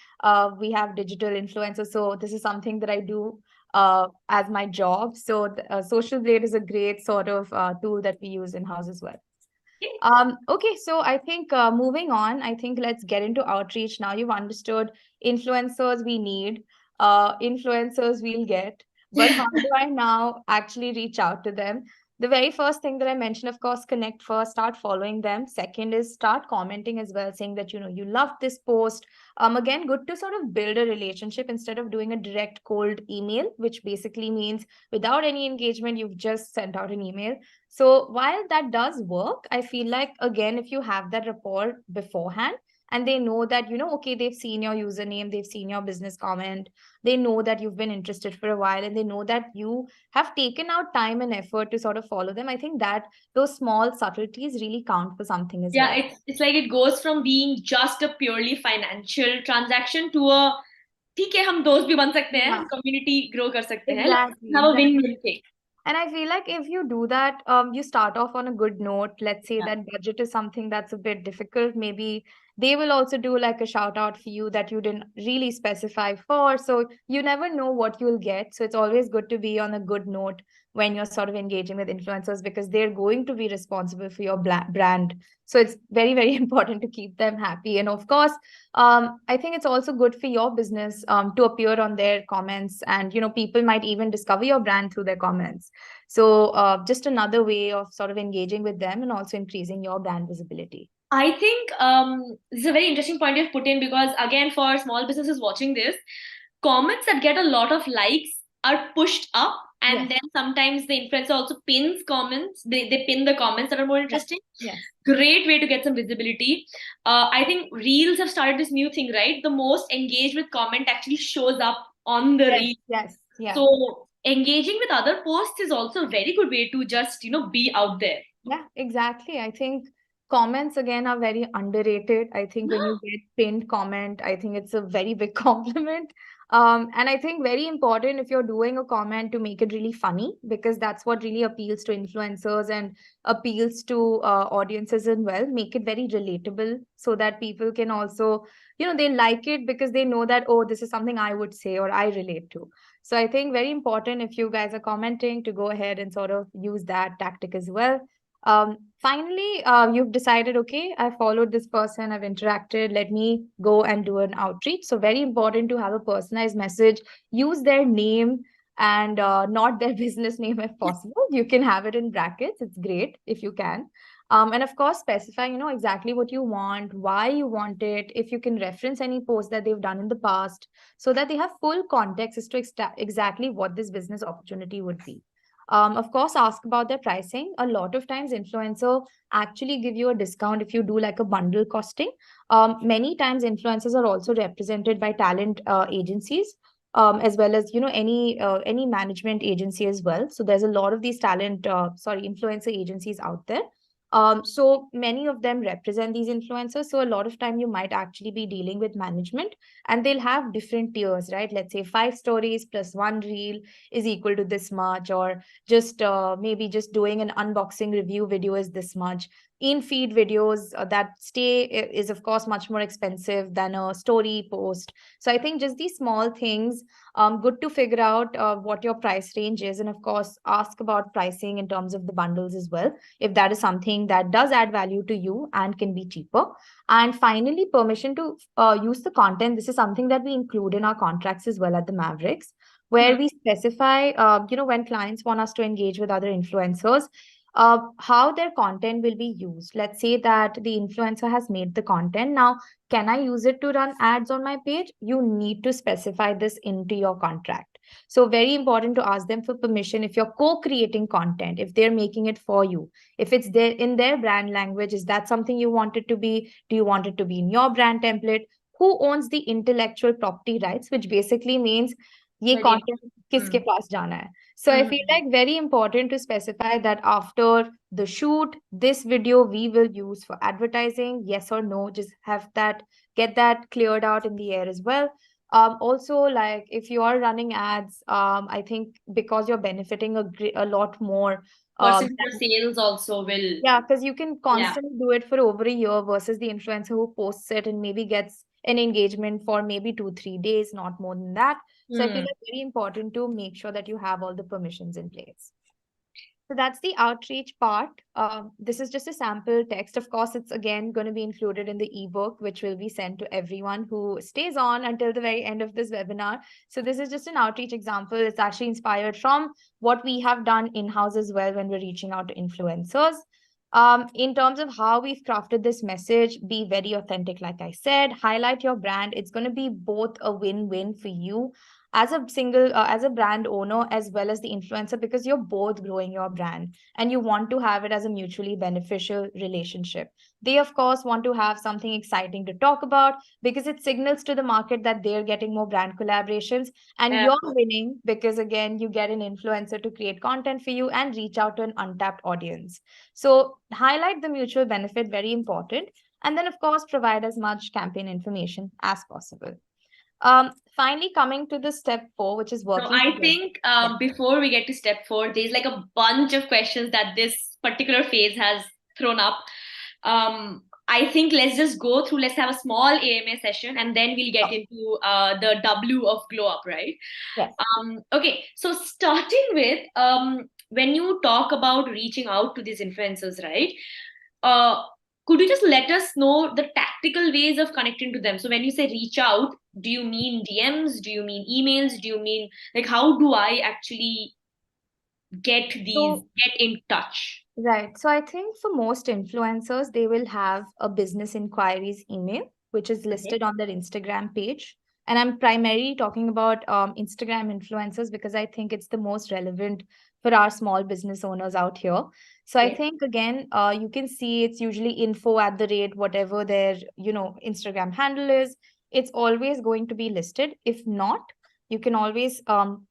We have digital influencers, so this is something that I do as my job. So Social Blade is a great sort of tool that we use in-house as well. Okay, so I think moving on, I think let's get into outreach. Now you've understood influencers we need, influencers we'll get, but how do I now actually reach out to them? The very first thing that I mentioned, of course, connect first, start following them. Second is start commenting as well, saying that, you love this post. Again, good to sort of build a relationship instead of doing a direct cold email, which basically means without any engagement, you've just sent out an email. So while that does work, I feel like, again, if you have that rapport beforehand and they know that, okay, they've seen your username, they've seen your business comment, they know that you've been interested for a while, and they know that you have taken out time and effort to sort of follow them. I think that those small subtleties really count for something as Yeah, well. it's like it goes from being just a purely financial transaction to a ठीक है, हम दोस्त भी बन सकते हैं, Yeah, community grow कर सकते हैं, exactly, have a exactly. win-win thing. And I feel like if you do that, you start off on a good note. Let's say Yeah. that budget is something that's a bit difficult. Maybe they will also do like a shout out for you that you didn't really specify for. So you never know what you'll get. So it's always good to be on a good note when you're sort of engaging with influencers because they're going to be responsible for your brand. So it's very, very important to keep them happy. And of course, I think it's also good for your business to appear on their comments, and people might even discover your brand through their comments. So just another way of sort of engaging with them and also increasing your brand visibility. I think this is a very interesting point you've put in, because again, for small businesses watching this, comments that get a lot of likes are pushed up, and Yes. then sometimes the influencer also pins comments. They pin the comments that are more interesting. Yes. Great way to get some visibility. I think Reels have started this new thing, right? The most engaged with comment actually shows up on the Yes. reel. Yes. Yeah. So engaging with other posts is also a very good way to just, be out there. Yeah, exactly. I think comments again are very underrated. I think when you get pinned comment, I think it's a very big compliment. And I think very important if you're doing a comment to make it really funny, because that's what really appeals to influencers and appeals to audiences as well. Make it very relatable so that people can also, they like it because they know that, oh, this is something I would say or I relate to. So I think very important if you guys are commenting to go ahead and sort of use that tactic as well. Finally, you've decided, okay, I followed this person, I've interacted, let me go and do an outreach. So very important to have a personalized message. Use their name and not their business name if possible. You can have it in brackets. It's great if you can. And of course, specify, exactly what you want, why you want it, if you can reference any post that they've done in the past, so that they have full context as to exactly what this business opportunity would be. Of course, ask about their pricing. A lot of times, influencer actually give you a discount if you do like a bundle costing. Many times, influencers are also represented by talent agencies, as well as any management agency as well. So there's a lot of these influencer agencies out there. So many of them represent these influencers. So a lot of time you might actually be dealing with management, and they'll have different tiers, right? Let's say 5 stories plus one reel is equal to this much, or just maybe just doing an unboxing review video is this much. In feed videos that stay is of course much more expensive than a story post. So I think just these small things, good to figure out what your price range is, and of course ask about pricing in terms of the bundles as well, if that is something that does add value to you and can be cheaper. And finally, permission to use the content. This is something that we include in our contracts as well at the Mavericks, where we specify, when clients want us to engage with other influencers, how their content will be used. Let's say that the influencer has made the content. Now, can I use it to run ads on my page? You need to specify this into your contract. So very important to ask them for permission if you're co-creating content, if they're making it for you, if it's there in their brand language, is that something you want it to be? Do you want it to be in your brand template? Who owns the intellectual property rights, which basically means ये Very content किसके Hmm. पास जाना है. So I feel like very important to specify that after the shoot, this video we will use for advertising, yes or no. Just have that, get that cleared out in the air as well. Also, like if you are running ads, I think because you're benefiting a lot more. Percentage of sales also will. Yeah, because you can Yeah. constantly do it for over a year versus the influencer who posts it and maybe gets an engagement for maybe 2-3 days, not more than that. So I feel like very important to make sure that you have all the permissions in place. So that's the outreach part. This is just a sample text. Of course, it's again going to be included in the ebook, which will be sent to everyone who stays on until the very end of this webinar. So this is just an outreach example. It's actually inspired from what we have done in-house as well when we're reaching out to influencers. In terms of how we've crafted this message, be very authentic, like I said, highlight your brand. It's going to be both a win-win for you as a brand owner as well as the influencer, because you're both growing your brand and you want to have it as a mutually beneficial relationship. They of course want to have something exciting to talk about because it signals to the market that they're getting more brand collaborations, and Yeah. you're winning because again you get an influencer to create content for you and reach out to an untapped audience. So highlight the mutual benefit, very important. And then of course provide as much campaign information as possible. Finally coming to the step 4, which is So working I together. think Yeah. before we get to step 4, there's like a bunch of questions that this particular phase has thrown up. I think let's just go through, let's have a small AMA session and then we'll get into the W of glow up, right? Yes. Okay, so starting with when you talk about reaching out to these influencers, right? Uh, could you just let us know the tactical ways of connecting to them? So when you say reach out, do you mean DMs? Do you mean emails? Do you mean like how do I actually get in touch? Right. So I think for most influencers, they will have a business inquiries email, which is Okay. listed on their Instagram page. And I'm primarily talking about Instagram influencers because I think it's the most relevant for our small business owners out here. So I Yeah. think again, you can see it's usually info at the rate whatever their Instagram handle is. It's always going to be listed. If not, you can always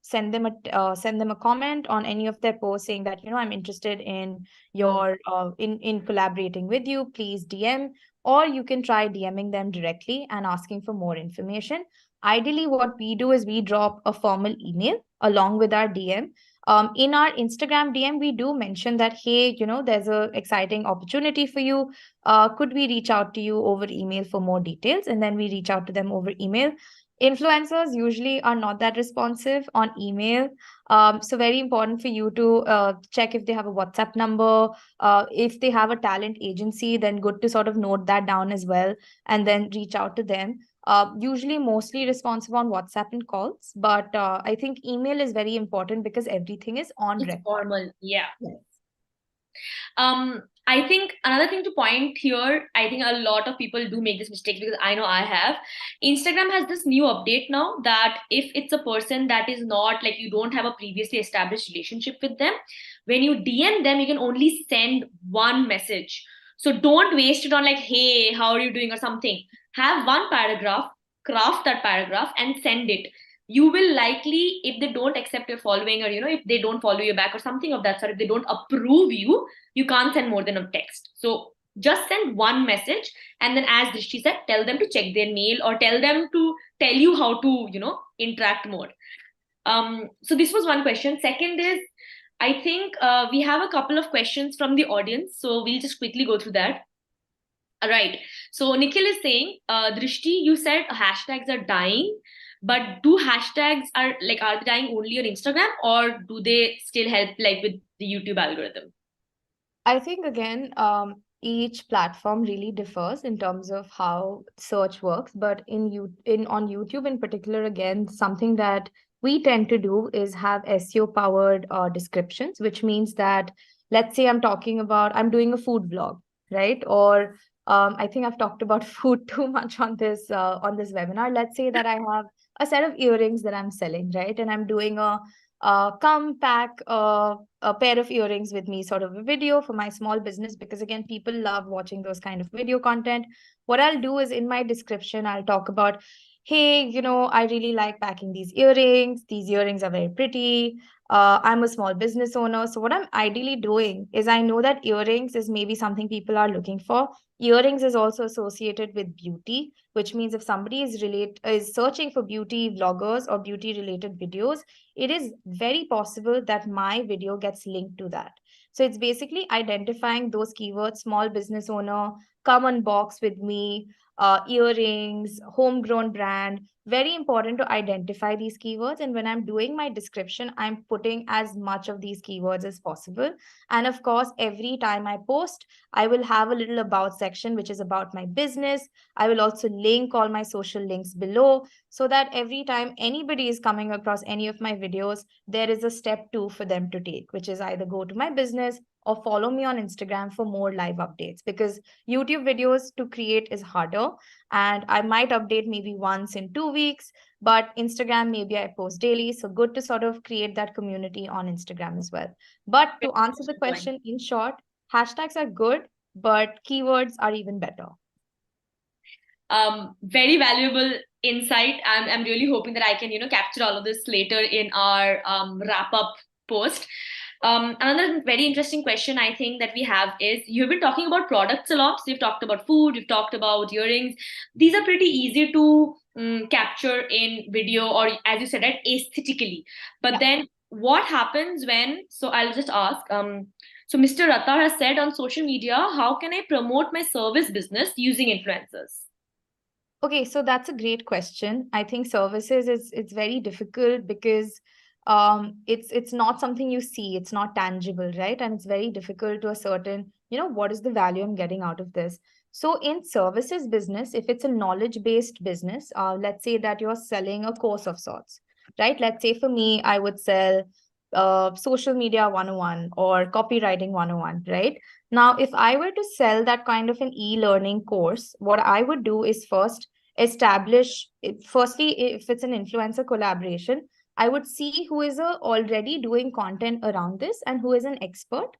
send them a comment on any of their posts saying that I'm interested in your in collaborating with you. Please DM, or you can try DMing them directly and asking for more information. Ideally, what we do is we drop a formal email along with our DM. In our Instagram DM, we do mention that, hey, there's a exciting opportunity for you. Could we reach out to you over email for more details? And then we reach out to them over email. Influencers usually are not that responsive on email. So very important for you to check if they have a WhatsApp number. If they have a talent agency, then good to sort of note that down as well and then reach out to them. Usually mostly responsive on WhatsApp and calls, but I think email is very important because everything is on It's record. formal. Yeah. Yes. I think another thing to point here, I think a lot of people do make this mistake because I know I have. Instagram has this new update now that if it's a person that is not like you don't have a previously established relationship with them, when you DM them, you can only send one message. So don't waste it on like, hey, how are you doing or something. Have one paragraph, craft that paragraph and send it. You will likely, if they don't accept your following or if they don't follow you back or something of that sort, if they don't approve you, you can't send more than a text. So just send one message and then, as Drishti said, tell them to check their mail or tell them to tell you how to interact more. So this was one question. Second is, I think we have a couple of questions from the audience, so we'll just quickly go through that. All right, so Nikhil is saying, Drishti, you said hashtags are dying, but do hashtags are they dying only on Instagram, or do they still help like with the YouTube algorithm? I think again, each platform really differs in terms of how search works. But on YouTube in particular, again, something that we tend to do is have SEO powered descriptions, which means that let's say I'm doing a food vlog, right? Or I think I've talked about food too much on this webinar. Let's say that I have a set of earrings that I'm selling, right? And I'm doing a come pack a pair of earrings with me sort of a video for my small business, because again, people love watching those kind of video content. What I'll do is in my description, I'll talk about, hey, I really like packing these earrings. These earrings are very pretty. I'm a small business owner. So what I'm ideally doing is, I know that earrings is maybe something people are looking for. Earrings is also associated with beauty, which means if somebody is searching for beauty vloggers or beauty related videos, it is very possible that my video gets linked to that. So it's basically identifying those keywords: small business owner, come unbox with me, earrings, homegrown brand. Very important to identify these keywords. And when I'm doing my description, I'm putting as much of these keywords as possible. And of course, every time I post, I will have a little about section, which is about my business. I will also link all my social links below, so that every time anybody is coming across any of my videos, there is a step 2 for them to take, which is either go to my business or follow me on Instagram for more live updates, because YouTube videos to create is harder, and I might update maybe once in 2 weeks, but Instagram, maybe I post daily. So good to sort of create that community on Instagram as well. But to answer the question in short, hashtags are good, but keywords are even better. Very valuable insight. I'm really hoping that I can capture all of this later in our wrap up post. Another very interesting question I think that we have is, you've been talking about products a lot. So you've talked about food, you've talked about earrings. These are pretty easy to capture in video, or as you said, right, aesthetically. But Yeah. then what happens when, so I'll just ask, so Mr. Rattar has said on social media, how can I promote my service business using influencers? Okay, so that's a great question. I think services is it's very difficult because it's not something you see, it's not tangible, right? And it's very difficult to ascertain, what is the value I'm getting out of this. So in services business, if it's a knowledge-based business, let's say that you're selling a course of sorts, right? Let's say for me, I would sell social media 101 or copywriting 101, right? Now, if I were to sell that kind of an e-learning course, what I would do is first establish, firstly, if it's an influencer collaboration, I would see who is already doing content around this and who is an expert,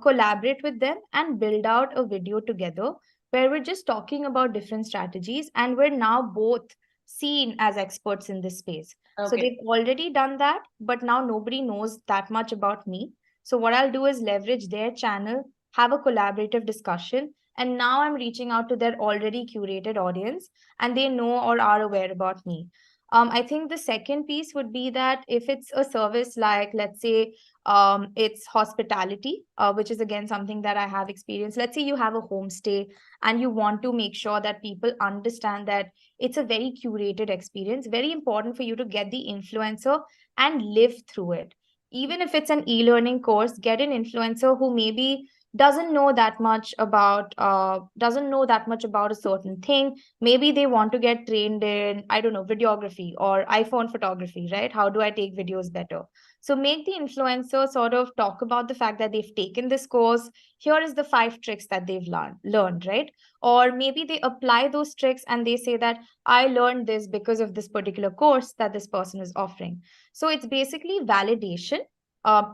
collaborate with them and build out a video together where we're just talking about different strategies and we're now both seen as experts in this space. So Okay. they've already done that, but now nobody knows that much about me. So what I'll do is leverage their channel, have a collaborative discussion, and now I'm reaching out to their already curated audience and they know or are aware about me. I think the second piece would be that if it's a service like, let's say, it's hospitality, which is again something that I have experienced. Let's say you have a homestay and you want to make sure that people understand that it's a very curated experience. Very important for you to get the influencer and live through it. Even if it's an e-learning course, get an influencer who maybe doesn't know that much about a certain thing. Maybe they want to get trained in, I don't know, videography or iPhone photography, right? How do I take videos better? So make the influencer sort of talk about the fact that they've taken this course. Here is the 5 tricks that they've learned, right? Or maybe they apply those tricks and they say that I learned this because of this particular course that this person is offering. So it's basically validation,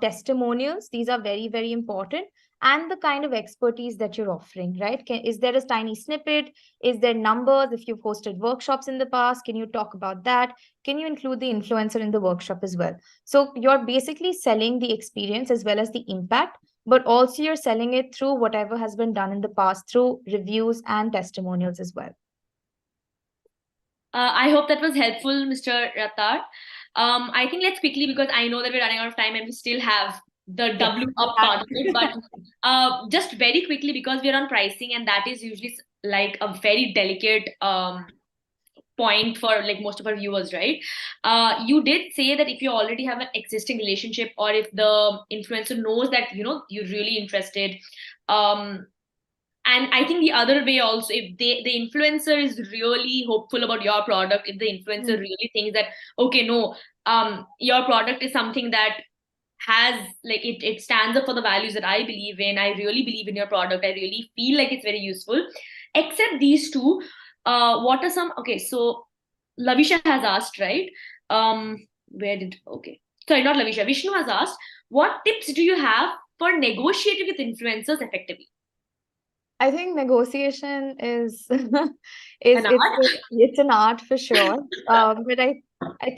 testimonials. These are very, very important, and the kind of expertise that you're offering, right? Is there a tiny snippet? Is there numbers? If you've hosted workshops in the past, can you talk about that? Can you include the influencer in the workshop as well? So you're basically selling the experience as well as the impact, but also you're selling it through whatever has been done in the past through reviews and testimonials as well. I hope that was helpful, Mr. Rattar. I think let's quickly, because I know that we're running out of time and we still have the W up part of it, but just very quickly, because we're on pricing and that is usually like a very delicate point for like most of our viewers, right? You did say that if you already have an existing relationship, or if the influencer knows that you're really interested, um, and I think the other way also, if the influencer is really hopeful about your product, if the influencer really thinks that, okay, no, your product is something that has like it stands up for the values that I believe in, I really believe in your product, I really feel like it's very useful, except these two, what are some, okay, so Lavisha has asked, right? Where did, okay, sorry, not Lavisha, Vishnu has asked, what tips do you have for negotiating with influencers effectively? I think negotiation is An art? it's an art for sure. But I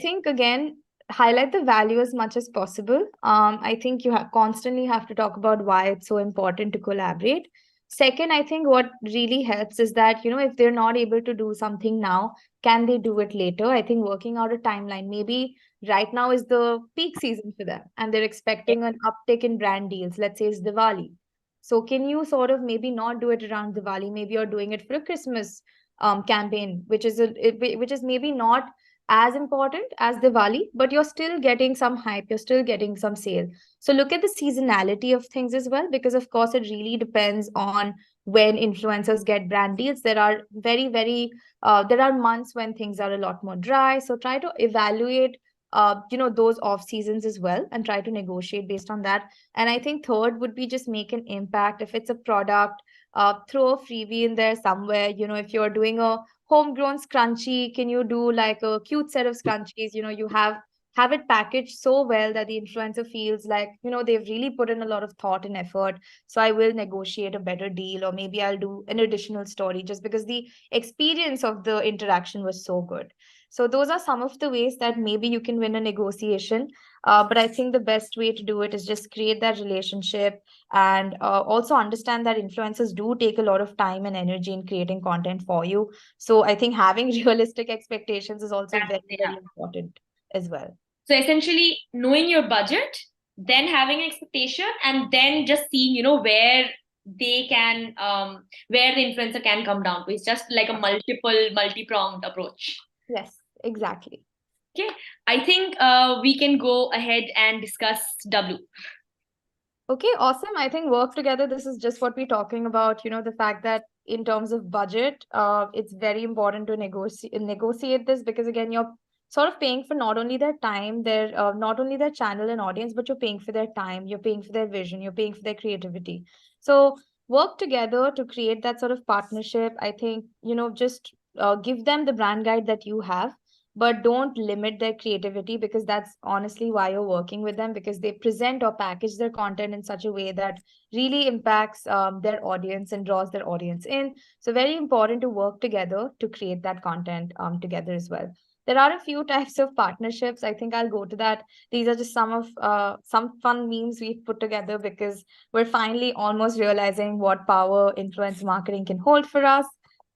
think again, highlight the value as much as possible. I think you constantly have to talk about why it's so important to collaborate. Second, I think what really helps is that, if they're not able to do something now, can they do it later? I think working out a timeline, maybe right now is the peak season for them and they're expecting an uptick in brand deals. Let's say it's Diwali. So can you sort of maybe not do it around Diwali? Maybe you're doing it for a Christmas campaign, which is maybe not as important as Diwali, but you're still getting some hype, you're still getting some sale. So look at the seasonality of things as well, because of course it really depends on when influencers get brand deals. There are there are months when things are a lot more dry. So try to evaluate those off seasons as well and try to negotiate based on that. And I think third would be just make an impact. If it's a product, throw a freebie in there somewhere. If you're doing a homegrown scrunchie, can you do like a cute set of scrunchies? You have it packaged so well that the influencer feels like, they've really put in a lot of thought and effort. So I will negotiate a better deal, or maybe I'll do an additional story just because the experience of the interaction was so good. So those are some of the ways that maybe you can win a negotiation. But I think the best way to do it is just create that relationship, and also understand that influencers do take a lot of time and energy in creating content for you. So I think having realistic expectations is also very, Yeah. very important as well. So essentially, knowing your budget, then having an expectation, and then just seeing, where they can, where the influencer can come down to. It's just like a multi-pronged approach. Yes, exactly. Okay, I think we can go ahead and discuss W. Okay, awesome. I think work together, this is just what we're talking about, the fact that in terms of budget, it's very important to negotiate this, because again, you're sort of paying for not only their time, not only their channel and audience, but you're paying for their time, you're paying for their vision, you're paying for their creativity. So work together to create that sort of partnership. I think, just give them the brand guide that you have, but don't limit their creativity, because that's honestly why you're working with them, because they present or package their content in such a way that really impacts their audience and draws their audience in. So very important to work together to create that content together as well. There are a few types of partnerships. I think I'll go to that. These are just some fun memes we've put together, because we're finally almost realizing what power influence marketing can hold for us.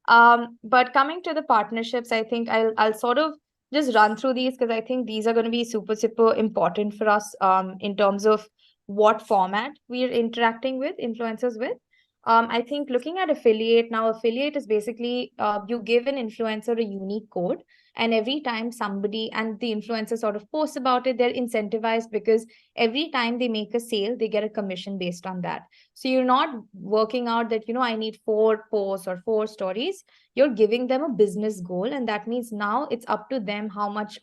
But coming to the partnerships, I think I'll sort of just run through these, because I think these are going to be super, super important for us in terms of what format we are interacting with influencers with. I think looking at affiliate, now affiliate is basically you give an influencer a unique code, and every time somebody and the influencer sort of posts about it, they're incentivized, because every time they make a sale, they get a commission based on that. So you're not working out that, I need 4 posts or 4 stories. You're giving them a business goal, and that means now it's up to them how much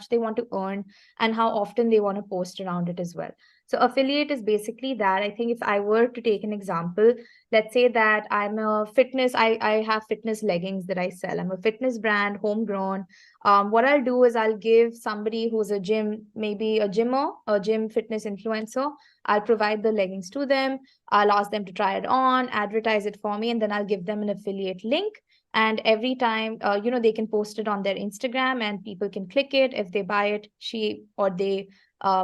they want to earn, and how often they want to post around it as well. So affiliate is basically that. I think if I were to take an example, let's say that I'm a fitness, I have fitness leggings that I sell. I'm a fitness brand, homegrown. What I'll do is I'll give somebody who's a gym, maybe a gym fitness influencer, I'll provide the leggings to them. I'll ask them to try it on, advertise it for me, and then I'll give them an affiliate link. And every time, they can post it on their Instagram, and people can click it. If they buy it, she or they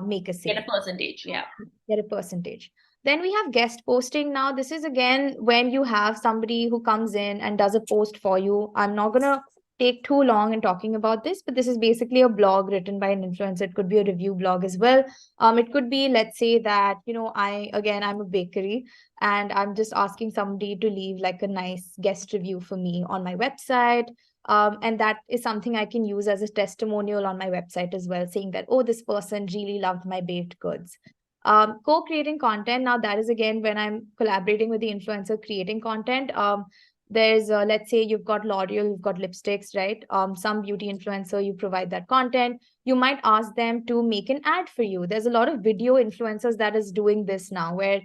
make a sale. Get a percentage, yeah. Get a percentage. Then we have guest posting. Now, this is again when you have somebody who comes in and does a post for you. I'm not going to take too long in talking about this, but this is basically a blog written by an influencer. It could be a review blog as well. It could be, let's say that, I'm a bakery, and I'm just asking somebody to leave like a nice guest review for me on my website. And that is something I can use as a testimonial on my website as well, saying that, oh, this person really loved my baked goods. Co-creating content. Now that is again when I'm collaborating with the influencer creating content. There's let's say you've got L'Oreal, you've got lipsticks, right? Some beauty influencer, you provide that content. You might ask them to make an ad for you. There's a lot of video influencers that is doing this now, where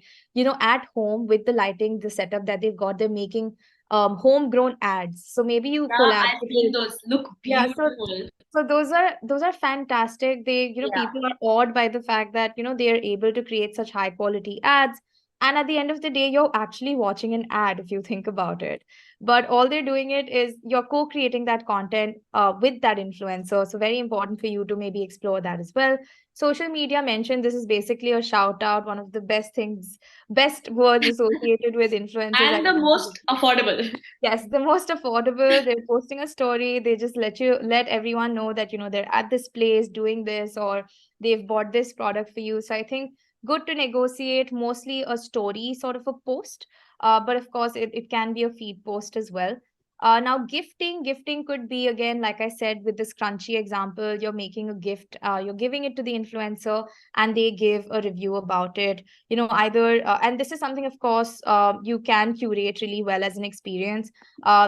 at home with the lighting, the setup that they've got, they're making homegrown ads. So maybe you Yeah, collaborate. I've seen those. Look Yeah, beautiful. so those are fantastic. People are awed by the fact that, they are able to create such high quality ads. And at the end of the day, you're actually watching an ad if you think about it. But all they're doing it is you're co-creating that content with that influencer. So very important for you to maybe explore that as well. Social media mentioned, this is basically a shout out, one of the best things, best words associated with influencers. And the most affordable. Yes, the most affordable. They're posting a story. They just let everyone know that, they're at this place doing this, or they've bought this product for you. So I think good to negotiate, mostly a story sort of a post. But of course, it can be a feed post as well. Now gifting could be, again, like I said, with this crunchy example, you're making a gift, you're giving it to the influencer, and they give a review about it. Either and this is something, of course, you can curate really well as an experience.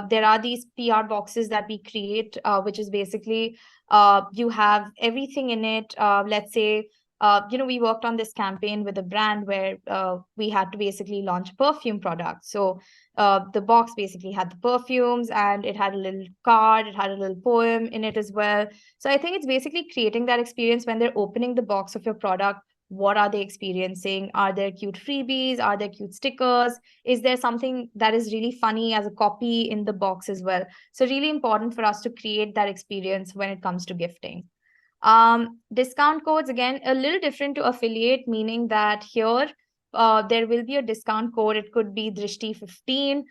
There are these PR boxes that we create, which is basically you have everything in it. Let's say, we worked on this campaign with a brand where we had to basically launch a perfume product. So the box basically had the perfumes, and it had a little card, it had a little poem in it as well. So I think it's basically creating that experience when they're opening the box of your product. What are they experiencing? Are there cute freebies? Are there cute stickers? Is there something that is really funny as a copy in the box as well? So really important for us to create that experience when it comes to gifting. Discount codes, again, a little different to affiliate, meaning that here there will be a discount code. It could be Drishti 15,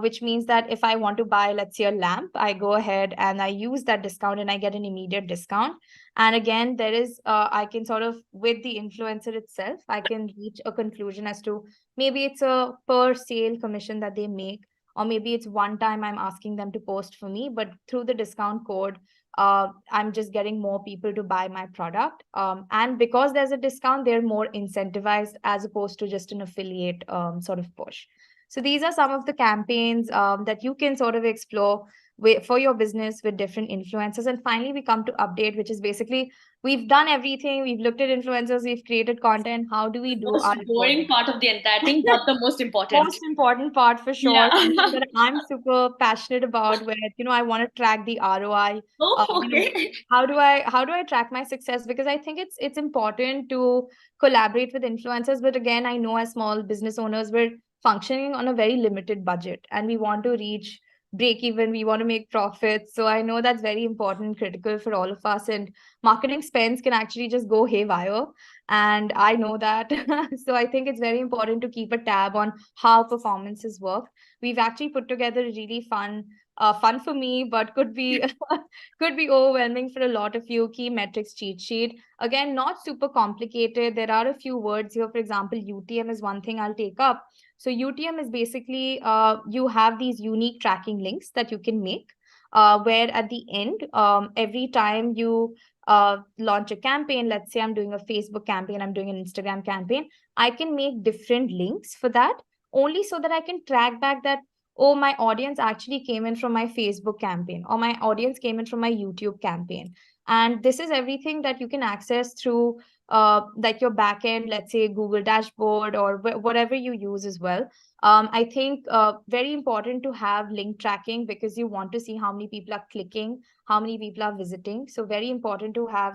which means that if I want to buy, let's say, a lamp, I go ahead and I use that discount and I get an immediate discount. And again, there is, I can sort of, with the influencer itself, I can reach a conclusion as to maybe it's a per sale commission that they make, or maybe it's one time I'm asking them to post for me, but through the discount code, I'm just getting more people to buy my product. And because there's a discount, they're more incentivized as opposed to just an affiliate sort of push. So these are some of the campaigns that you can sort of explore for your business with different influencers. And finally, we come to update, which is basically we've done everything. We've looked at influencers, we've created content. How do we The do most our boring reporting? part of the entire thing, but the most important. Most important part for sure, Yeah. something that I'm super passionate about, where I want to track the ROI. Oh, You know, okay. how do I track my success? Because I think it's important to collaborate with influencers, but again, I know as small business owners, we're functioning on a very limited budget, and we want to reach break even. We want to make profits. So I know that's very important, critical for all of us. And marketing spends can actually just go haywire. And I know that. So I think it's very important to keep a tab on how performances work. We've actually put together a really fun for me, but could be could be overwhelming for a lot of you, key metrics cheat sheet. Again, not super complicated. There are a few words here. For example, UTM is one thing I'll take up. So UTM is basically you have these unique tracking links that you can make, where at the end, every time you launch a campaign, let's say I'm doing a Facebook campaign, I'm doing an Instagram campaign, I can make different links for that, only so that I can track back that, oh, my audience actually came in from my Facebook campaign, or my audience came in from my YouTube campaign. And this is everything that you can access through like your backend, let's say Google dashboard, or whatever you use as well. I think very important to have link tracking, because you want to see how many people are clicking, how many people are visiting. So very important to have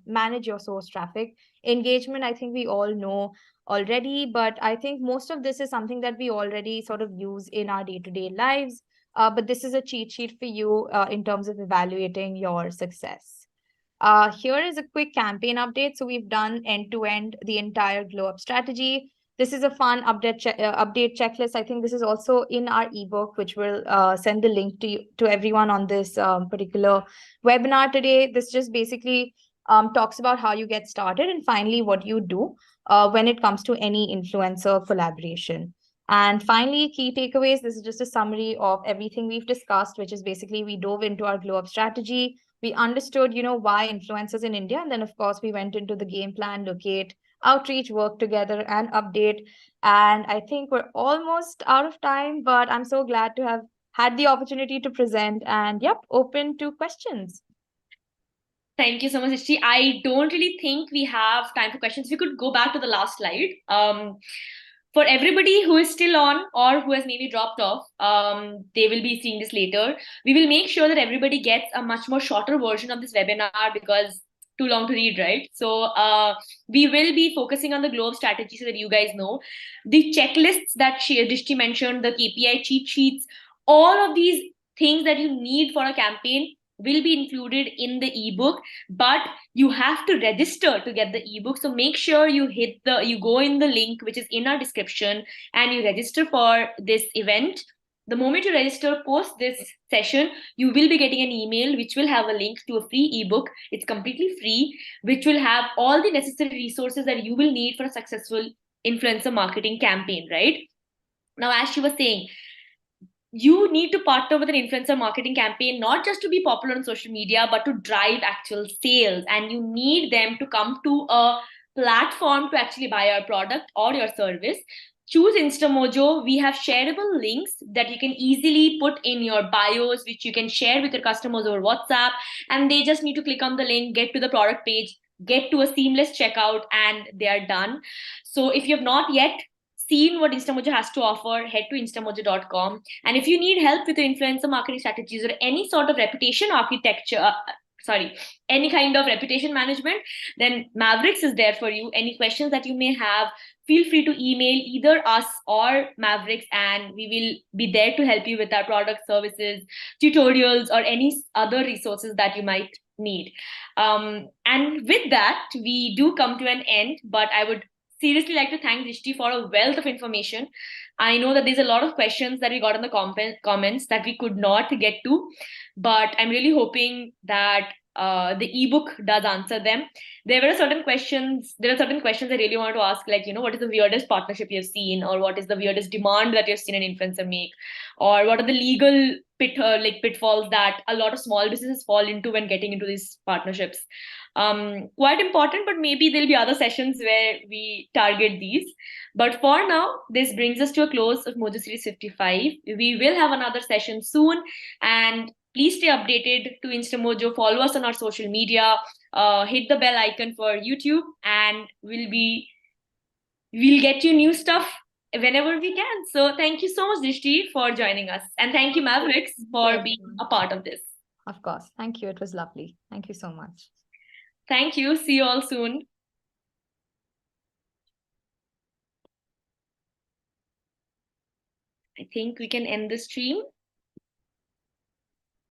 manage your source traffic. Engagement, I think we all know already, but I think most of this is something that we already sort of use in our day-to-day lives. But this is a cheat sheet for you in terms of evaluating your success. Here is a quick campaign update. So we've done end-to-end the entire glow up strategy. This is a fun update checklist. I think this is also in our ebook, which will send the link to everyone on this particular webinar today. This just basically talks about how you get started, and finally what you do when it comes to any influencer collaboration. And finally, key takeaways. This is just a summary of everything we've discussed, which is basically we dove into our glow up strategy. We understood, why influencers in India. And then, of course, we went into the game plan, locate, outreach, work together, and update. And I think we're almost out of time, but I'm so glad to have had the opportunity to present. And yep, open to questions. Thank you so much, Drishti. I don't really think we have time for questions. We could go back to the last slide. For everybody who is still on or who has maybe dropped off, they will be seeing this later. We will make sure that everybody gets a much more shorter version of this webinar, because too long to read, right? So we will be focusing on the globe strategy so that you guys know. The checklists that Drishti mentioned, the KPI cheat sheets, all of these things that you need for a campaign will be included in the ebook, but you have to register to get the ebook. So make sure you go in the link which is in our description and you register for this event. The moment you register post this session, you will be getting an email which will have a link to a free ebook. It's completely free, which will have all the necessary resources that you will need for a successful influencer marketing campaign, right? Now, as she was saying, you need to partner with an influencer marketing campaign, not just to be popular on social media, but to drive actual sales. And you need them to come to a platform to actually buy your product or your service. Choose InstaMojo. We have shareable links that you can easily put in your bios, which you can share with your customers over WhatsApp. And they just need to click on the link, get to the product page, get to a seamless checkout, and they are done. So if you have not yet seen what InstaMojo has to offer, head to instamojo.com. And if you need help with your influencer marketing strategies or any sort of reputation architecture, any kind of reputation management, then Mavericks is there for you. Any questions that you may have, feel free to email either us or Mavericks, and we will be there to help you with our product, services, tutorials, or any other resources that you might need. And with that, we do come to an end, but I would seriously like to thank Drishti for a wealth of information. I know that there's a lot of questions that we got in the comments that we could not get to, but I'm really hoping that the ebook does answer them. There are certain questions I really want to ask, like, what is the weirdest partnership you've seen, or what is the weirdest demand that you've seen an influencer make, or what are the legal pitfalls that a lot of small businesses fall into when getting into these partnerships. Quite important, but maybe there'll be other sessions where we target these. But for now, this brings us to a close of mojoSeries 55. We will have another session soon, and please stay updated to InstaMojo. Follow us on our social media. Hit the bell icon for YouTube, and we'll get you new stuff whenever we can. So thank you so much, Drishti, for joining us, and thank you, Mavericks, for Yes. being a part of this. Of course. Thank you. It was lovely. Thank you so much. Thank you. See you all soon. I think we can end the stream.